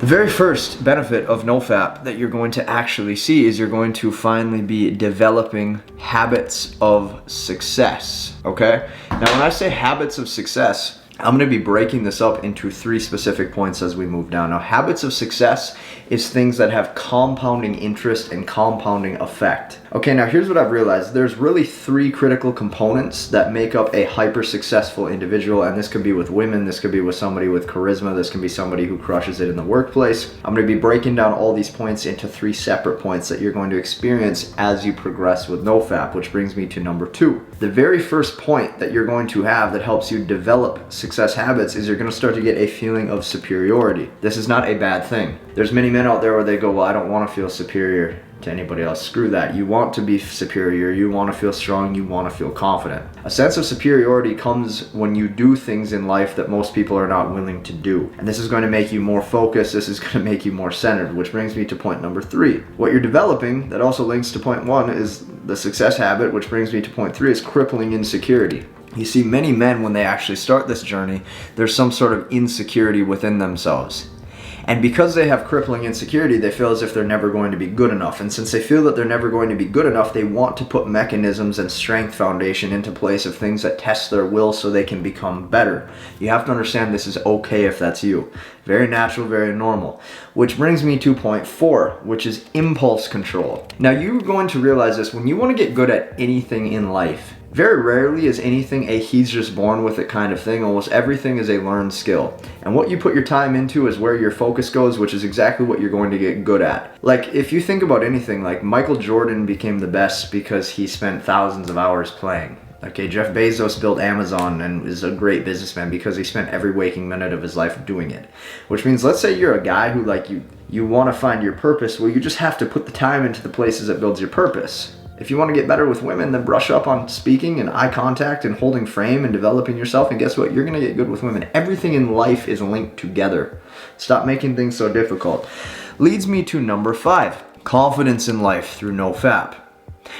The very first benefit of NoFap that you're going to actually see is you're going to finally be developing habits of success, okay? Now, when I say habits of success, I'm going to be breaking this up into 3 specific points as we move down. Now, habits of success is things that have compounding interest and compounding effect. Okay, now here's what I've realized. There's really 3 critical components that make up a hyper successful individual, and this could be with women, this could be with somebody with charisma, this can be somebody who crushes it in the workplace. I'm going to be breaking down all these points into 3 separate points that you're going to experience as you progress with NoFap, which brings me to number 2. The very first point that you're going to have that helps you develop success habits is you're going to start to get a feeling of superiority. This is not a bad thing. There's many men out there where they go, well, I don't want to feel superior to anybody else. Screw that. You want to be superior. You want to feel strong. You want to feel confident. A sense of superiority comes when you do things in life that most people are not willing to do. And this is going to make you more focused. This is going to make you more centered, which brings me to point number 3. What you're developing that also links to point 1 is the success habit, which brings me to point 3 is crippling insecurity. You see, many men, when they actually start this journey, there's some sort of insecurity within themselves. And because they have crippling insecurity, they feel as if they're never going to be good enough. And since they feel that they're never going to be good enough, they want to put mechanisms and strength foundation into place of things that test their will so they can become better. You have to understand this is okay if that's you. Very natural, very normal. Which brings me to point 4, which is impulse control. Now, you're going to realize this. When you want to get good at anything in life, very rarely is anything a he's just born with it kind of thing. Almost everything is a learned skill. And what you put your time into is where your focus goes, which is exactly what you're going to get good at. Like, if you think about anything, like Michael Jordan became the best because he spent thousands of hours playing. Okay, Jeff Bezos built Amazon and is a great businessman because he spent every waking minute of his life doing it. Which means, let's say you're a guy who, like, you want to find your purpose. Well, you just have to put the time into the places that builds your purpose. If you want to get better with women, then brush up on speaking and eye contact and holding frame and developing yourself. And guess what? You're going to get good with women. Everything in life is linked together. Stop making things so difficult. Leads me to number 5, confidence in life through NoFap.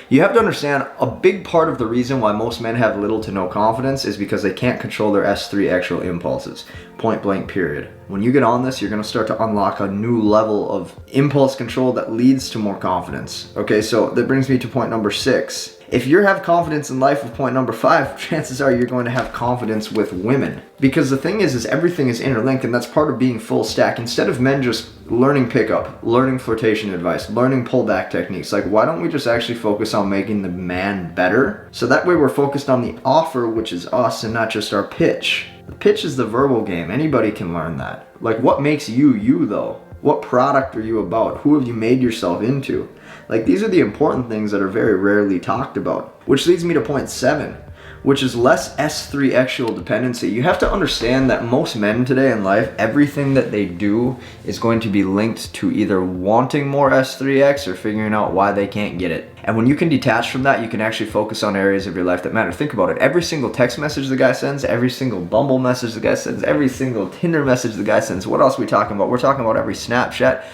You have to understand, a big part of the reason why most men have little to no confidence is because they can't control their S3 actual impulses. Point blank, period. When you get on this, you're going to start to unlock a new level of impulse control that leads to more confidence. Okay, so that brings me to point number 6. If you have confidence in life with point number 5, chances are you're going to have confidence with women. Because the thing is everything is interlinked, and that's part of being full stack. Instead of men just learning pickup, learning flirtation advice, learning pullback techniques, like, why don't we just actually focus on making the man better? So that way we're focused on the offer, which is us, and not just our pitch. The pitch is the verbal game. Anybody can learn that. Like, what makes you you though? What product are you about? Who have you made yourself into? Like, these are the important things that are very rarely talked about. Which leads me to point 7, which is less S3 actual dependency. You have to understand that most men today in life, everything that they do is going to be linked to either wanting more S3X or figuring out why they can't get it. And when you can detach from that, you can actually focus on areas of your life that matter. Think about it. Every single text message the guy sends, every single Bumble message the guy sends, every single Tinder message the guy sends. What else are we talking about? We're talking about every Snapchat.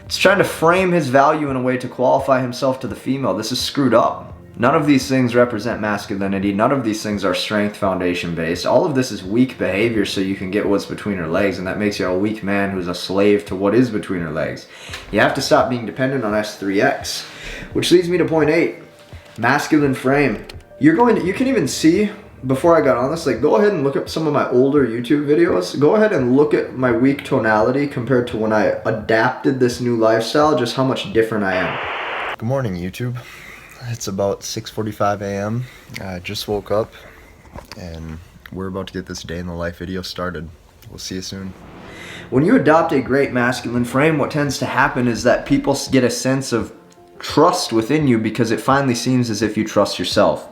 It's trying to frame his value in a way to qualify himself to the female. This is screwed up. None of these things represent masculinity. None of these things are strength foundation based. All of this is weak behavior so you can get what's between her legs, and that makes you a weak man who's a slave to what is between her legs. You have to stop being dependent on S3X, which leads me to point 8, masculine frame. You can even see, before I got on this, like, go ahead and look up some of my older YouTube videos. Go ahead and look at my weak tonality compared to when I adapted this new lifestyle, just how much different I am. Good morning, YouTube. It's about 6:45 a.m. I just woke up and we're about to get this day in the life video started. We'll see you soon. When you adopt a great masculine frame, what tends to happen is that people get a sense of trust within you because it finally seems as if you trust yourself.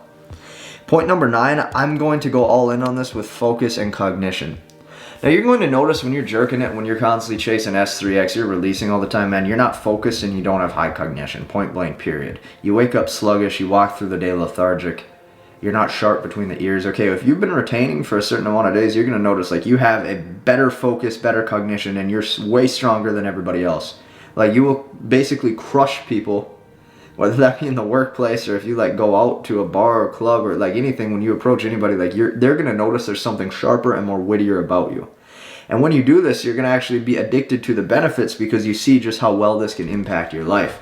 Point number 9, I'm going to go all in on this with focus and cognition. Now, you're going to notice when you're jerking it, when you're constantly chasing S3X, you're releasing all the time, man, you're not focused and you don't have high cognition, point blank, period. You wake up sluggish, you walk through the day lethargic, you're not sharp between the ears. Okay, if you've been retaining for a certain amount of days, you're going to notice, like, you have a better focus, better cognition, and you're way stronger than everybody else. Like, you will basically crush people, whether that be in the workplace or if you, like, go out to a bar or club or, like, anything. When you approach anybody, like, they're going to notice there's something sharper and more wittier about you. And when you do this, you're going to actually be addicted to the benefits because you see just how well this can impact your life.